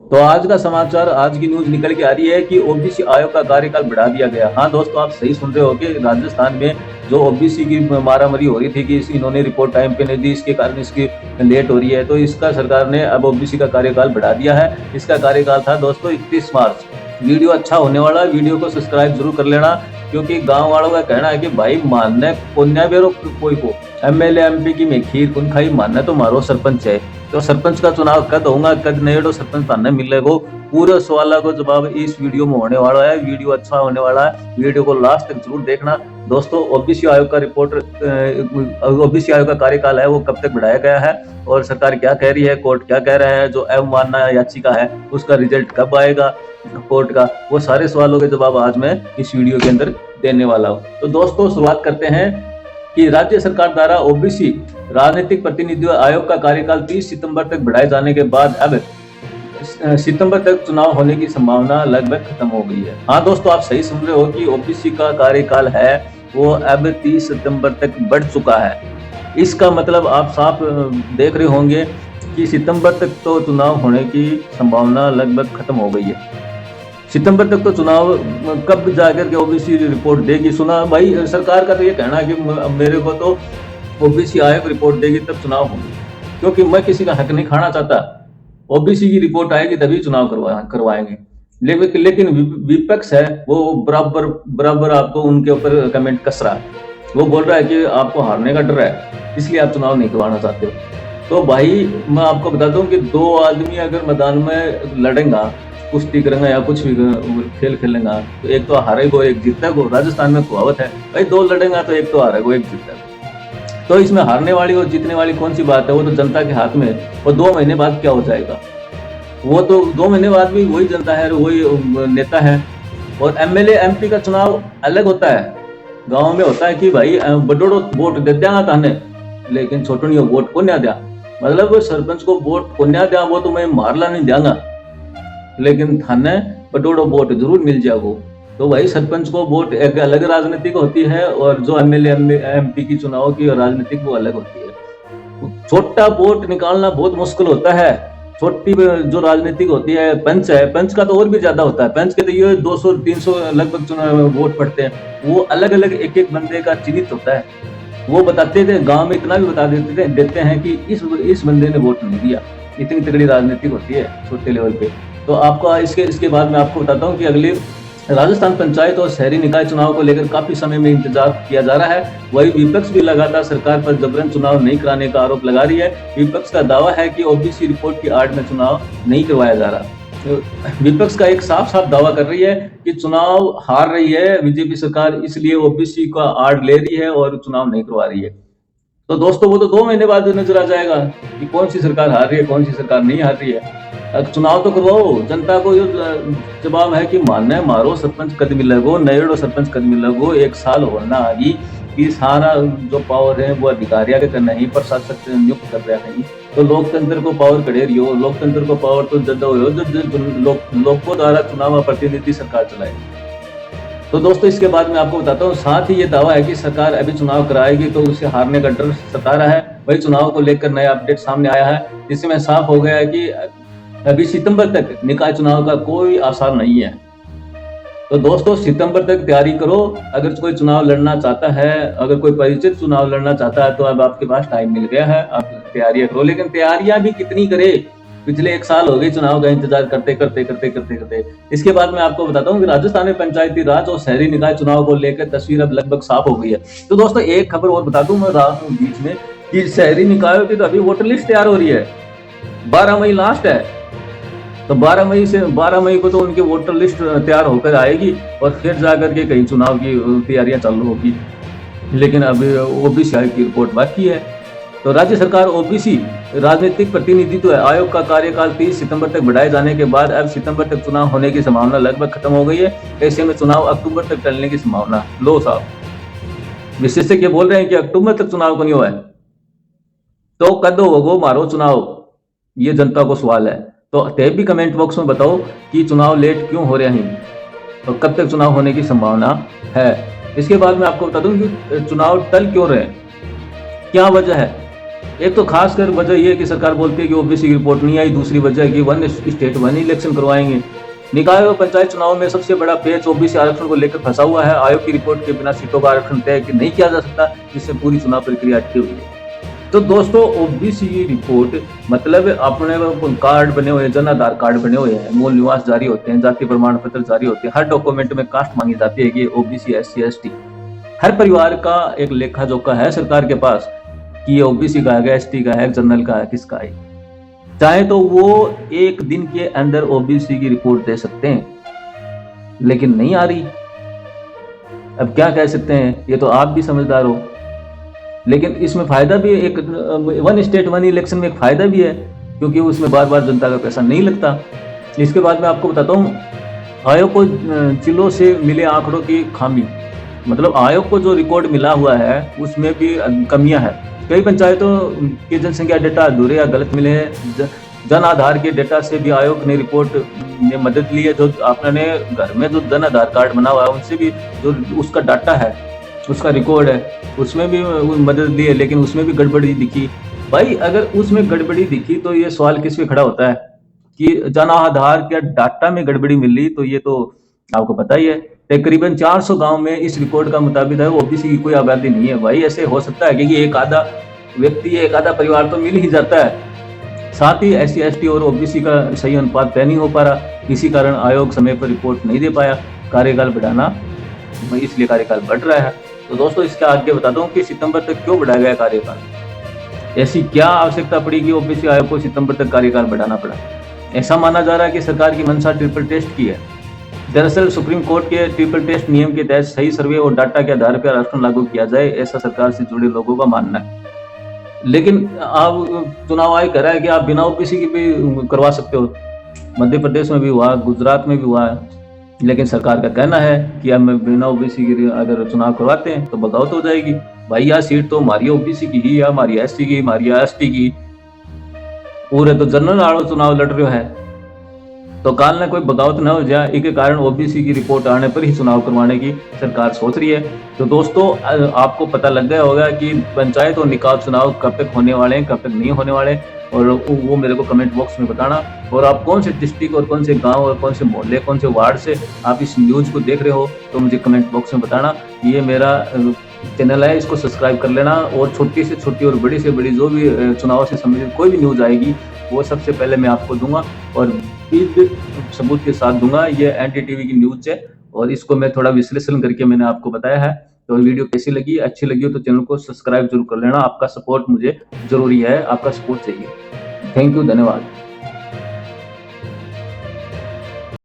तो आज का समाचार, आज की न्यूज निकल के आ रही है कि ओबीसी आयोग का कार्यकाल बढ़ा दिया गया। हाँ दोस्तों, आप सही सुन रहे हो कि राजस्थान में जो ओबीसी की मारामारी हो रही थी कि इन्होंने रिपोर्ट टाइम पे नहीं दी, इसके कारण इसकी लेट हो रही है, तो इसका सरकार ने अब ओबीसी का कार्यकाल बढ़ा दिया है। इसका कार्यकाल था दोस्तों 31 मार्च। वीडियो अच्छा होने वाला है, वीडियो को सब्सक्राइब जरूर कर लेना, क्योंकि गांव वालों का कहना है कि भाई मानने कोन्या बेरो कोई को एमएलए एमपी की में खीर कुन खाई, मानना तो मारो सरपंच है। तो सरपंच का चुनाव कद होगा कद नहीं, तो सरपंच थाने मिलेगा। पूरे सवालों को जवाब इस वीडियो में होने वाला है। वीडियो अच्छा होने वाला है, वीडियो को लास्ट तक जरूर देखना दोस्तों। ओबीसी आयोग का ओबीसी आयोग का कार्यकाल है वो कब तक बढ़ाया गया है, और सरकार क्या कह रही है, कोर्ट क्या कह रहा है, जो अवमानना याचिका है उसका रिजल्ट कब आएगा कोर्ट का, वो सारे सवालों के जवाब आज मैं इस वीडियो के अंदर देने वाला हूँ। तो दोस्तों शुरुआत करते हैं कि राज्य सरकार द्वारा ओबीसी राजनीतिक प्रतिनिधि आयोग का कार्यकाल 30 सितंबर तक बढ़ाए जाने के बाद अब सितंबर तक चुनाव होने की संभावना लगभग खत्म हो गई है। हाँ दोस्तों, आप सही सुन रहे हो कि ओबीसी का कार्यकाल है वो अब 30 सितंबर तक बढ़ चुका है। इसका मतलब आप साफ देख रहे होंगे कि सितंबर तक तो चुनाव होने की संभावना लगभग खत्म हो गई है। सितंबर तक तो चुनाव कब जाकर के ओबीसी रिपोर्ट देगी, सुना भाई सरकार का तो ये कहना है कि मेरे को तो ओबीसी आयोग रिपोर्ट देगी तब चुनाव होंगे, क्योंकि मैं किसी का हक नहीं खाना चाहता। ओबीसी की रिपोर्ट आएगी तभी चुनाव करवाएंगे। लेकिन विपक्ष है वो बराबर बराबर आपको उनके ऊपर कमेंट कस रहा है। वो बोल रहा है कि आपको हारने का डर है इसलिए आप चुनाव नहीं करवाना चाहते हो। तो भाई मैं आपको बता दूं कि दो आदमी अगर मैदान में लड़ेगा, कुश्ती करेंगे या कुछ भी खेल खेलेगा, तो एक तो हारेगा एक जीतेगा। राजस्थान में कहावत है भाई, दो लड़ेगा तो एक तो हारेगा एक जीतेगा। तो इसमें हारने वाली और जीतने वाली कौन सी बात है, वो तो जनता के हाथ में है। और 2 महीने बाद क्या हो जाएगा, वो तो 2 महीने बाद भी वही जनता है, वही नेता है। और एमएलए एमपी का चुनाव अलग होता है। गांव में होता है कि भाई बड़ोड़ो वोट दे देगा ताने, लेकिन छोटनियों वोट को न्या दिया, मतलब सरपंच को वोट को न्या दिया, वो तो मैं मारला नहीं देगा, लेकिन थाने बड़ोड़ो वोट जरूर मिल जाएगा। तो भाई सरपंच को वोट एक अलग राजनीतिक होती है, और जो एमएलए एमपी की चुनाव की राजनीतिक वो अलग होती है। छोटा वोट निकालना बहुत मुश्किल होता है। छोटी जो राजनीतिक होती है, पंच है, पंच का तो और भी ज्यादा होता है। पंच के तो ये 200-300 लगभग चुनाव वोट पड़ते हैं। वो अलग अलग एक एक बंदे का चयनित होता है। वो बताते थे गांव में, इतना भी बता देते हैं कि इस बंदे ने वोट नहीं दिया। इतनी तगड़ी राजनीतिक होती है छोटे लेवल पे। तो आपका इसके बाद मैं आपको बताता हूँ कि अगले राजस्थान पंचायत और शहरी निकाय चुनाव को लेकर काफी समय में इंतजार किया जा रहा है। वही विपक्ष भी लगातार सरकार पर जबरन चुनाव नहीं कराने का आरोप लगा रही है। विपक्ष का दावा है कि ओबीसी रिपोर्ट की आड़ में चुनाव नहीं करवाया जा रहा। विपक्ष का एक साफ साफ दावा कर रही है कि चुनाव हार रही है बीजेपी सरकार, इसलिए ओबीसी का आड़ ले रही है और चुनाव नहीं करवा रही है। तो दोस्तों वो तो 2 महीने बाद नजर आ जाएगा कि कौन सी सरकार हार रही है कौन सी सरकार नहीं हार रही है। चुनाव तो करवाओ, जनता को ये जवाब है कि मानना है मारो सरपंच कद मिलेगो, नएड़ो सरपंच कद मिलेगो, 1 साल होना आगी कि सारा जो पावर है वो अधिकारिया के करना ही, प्रशासक नियुक्त कर रहा नहीं। तो लोकतंत्र को पावर कड़े रही, लोकतंत्र को पावर तो जब हो जो लोगों द्वारा चुनाव प्रतिनिधि सरकार चलाए। तो दोस्तों इसके बाद मैं आपको बताता हूँ, साथ ही ये दावा है कि सरकार अभी चुनाव कराएगी तो उसे हारने का डर सता रहा है। वही चुनाव को लेकर नया अपडेट सामने आया है, जिसमें साफ हो गया है कि अभी सितंबर तक निकाय चुनाव का कोई आसार नहीं है। तो दोस्तों सितंबर तक तैयारी करो। अगर कोई चुनाव लड़ना चाहता है, अगर कोई परिचित चुनाव लड़ना चाहता है, तो अब आपके पास टाइम मिल गया है, आप तैयारियां करो। लेकिन तैयारियां भी कितनी करे, पिछले 1 साल हो गए चुनाव का इंतजार करते करते करते करते करते। इसके बाद मैं आपको बताता हूँ कि राजस्थान में पंचायती राज और शहरी निकाय चुनाव को लेकर तस्वीर अब लगभग साफ हो गई है। तो दोस्तों एक खबर और बता दूं मैं रात बीच में कि शहरी निकायों की तो अभी वोटर लिस्ट तैयार हो रही है। 12 मई लास्ट है, तो 12 मई को तो उनकी वोटर लिस्ट तैयार होकर आएगी और फिर जाकर के कहीं चुनाव की तैयारियां चालू होगी। लेकिन अभी ओबीसी आयोग की रिपोर्ट बाकी है। तो राज्य सरकार ओबीसी राजनीतिक प्रतिनिधित्व आयोग का कार्यकाल 30 सितंबर तक बढ़ाए जाने के बाद अब सितंबर तक चुनाव होने की संभावना लगभग खत्म हो गई है। ऐसे में चुनाव अक्टूबर तक टलने की संभावना लो साहब। विशेषज्ञ बोल रहे हैं कि अक्टूबर तक चुनाव को नहीं हुआ है तो कद होगो मारो चुनाव, ये जनता को सवाल है। तो तब भी कमेंट बॉक्स में बताओ कि चुनाव लेट क्यों हो रहे हैं, तो कब तक चुनाव होने की संभावना है। इसके बाद मैं आपको बता दूं कि चुनाव टल क्यों रहे, क्या वजह है। एक तो खासकर वजह यह है कि सरकार बोलती है कि ओबीसी की रिपोर्ट नहीं आई, दूसरी वजह है कि वन स्टेट वन इलेक्शन करवाएंगे। निकाय और पंचायत चुनाव में सबसे बड़ा पेच ओबीसी आरक्षण को लेकर फंसा हुआ है। आयोग की रिपोर्ट के बिना सीटों का आरक्षण तय नहीं किया जा सकता, जिससे पूरी चुनाव प्रक्रिया अटकी हुई है। तो दोस्तों, ओबीसी की रिपोर्ट मतलब अपने कार्ड बने हुए, जन आधार कार्ड बने हुए हैं, मूल निवास जारी होते हैं, जाति प्रमाण पत्र जारी होते हैं, हर डॉक्यूमेंट में कास्ट मांगी जाती है कि ओबीसी SC ST। हर परिवार का एक लेखा जोखा है सरकार के पास कि ये ओबीसी का है, ST का है, जनरल का है, किसका है। चाहे तो वो एक दिन के अंदर ओबीसी की रिपोर्ट दे सकते हैं, लेकिन नहीं आ रही। अब क्या कह सकते हैं, ये तो आप भी समझदार हो। लेकिन इसमें फायदा भी एक वन स्टेट वन इलेक्शन में एक फायदा भी है, क्योंकि उसमें बार बार जनता का पैसा नहीं लगता। इसके बाद मैं आपको बताता हूँ, आयोग को जिलों से मिले आंकड़ों की खामी, मतलब आयोग को जो रिकॉर्ड मिला हुआ है उसमें भी कमियां हैं। कई पंचायतों के जनसंख्या डेटा अधूरे या गलत मिले हैं। जन आधार के डेटा से भी आयोग ने रिपोर्ट में मदद ली है। जो आपने घर में जो जन आधार कार्ड बना हुआ है उनसे भी जो उसका डाटा है, उसका रिकॉर्ड है, उसमें भी मदद ली है, लेकिन उसमें भी गड़बड़ी दिखी। भाई अगर उसमें गड़बड़ी दिखी तो ये सवाल किस पे खड़ा होता है कि जन आधार के डाटा में गड़बड़ी मिल रही, तो ये तो आपको पता ही है। तकरीबन 400 गांव में इस रिकॉर्ड का मुताबिक है ओबीसी की कोई आबादी नहीं है। भाई ऐसे हो सकता है कि एक आधा व्यक्ति, एक आधा परिवार तो मिल ही जाता है। साथ ही SC ST और ओबीसी का सही अनुपात तय नहीं हो पा रहा। इसी कारण आयोग समय पर रिपोर्ट नहीं दे पाया। कार्यकाल बढ़ाना, इसलिए कार्यकाल बढ़ रहा है। तो दोस्तों, इसके आगे बताता हूँ कि सितंबर तक क्यों बढ़ाया गया कार्यकाल। ऐसी क्या आवश्यकता पड़ी कि ओबीसी आयोग को सितंबर तक कार्यकाल बढ़ाना पड़ा। ऐसा माना जा रहा है कि सरकार की मंशा ट्रिपल टेस्ट की है। दरअसल सुप्रीम कोर्ट के ट्रिपल टेस्ट नियम के तहत सही सर्वे और डाटा के आधार पर आरक्षण लागू किया जाए, ऐसा सरकार से जुड़े लोगों का मानना है। लेकिन अब चुनाव आयोग कह रहा है कि आप बिना ओबीसी की भी करवा सकते हो। मध्य प्रदेश में भी हुआ, गुजरात में भी हुआ है, लेकिन सरकार का कहना है कि अब बिना ओबीसी के अगर चुनाव करवाते हैं तो बगावत हो जाएगी। भाई यह सीट तो हमारी ओबीसी की ही, या हमारी SC की, हमारी ST की, पूरे तो जनरल वालों चुनाव लड़ रहे हैं। तो काल में कोई बगावत न हो जाए, इसके कारण ओबीसी की रिपोर्ट आने पर ही चुनाव करवाने की सरकार सोच रही है। तो दोस्तों, आपको पता लग गया होगा कि पंचायत और निकाय चुनाव कब तक होने वाले हैं, कब तक नहीं होने वाले, और वो मेरे को कमेंट बॉक्स में बताना। और आप कौन से डिस्ट्रिक्ट और कौन से गांव और कौन से मोहल्ले, कौन से वार्ड से आप इस न्यूज को देख रहे हो, तो मुझे कमेंट बॉक्स में बताना। ये मेरा चैनल है, इसको सब्सक्राइब कर लेना। और छोटी से छोटी और बड़ी से बड़ी जो भी चुनाव से संबंधित कोई भी न्यूज आएगी, वो सबसे पहले मैं आपको दूंगा और सबूत के साथ दूंगा। ये NDTV की न्यूज है और इसको मैं थोड़ा विश्लेषण करके मैंने आपको बताया है। तो वीडियो कैसी लगी, अच्छी लगी हो तो चैनल को सब्सक्राइब जरूर कर लेना। आपका सपोर्ट मुझे जरूरी है, आपका सपोर्ट चाहिए। थैंक यू, धन्यवाद।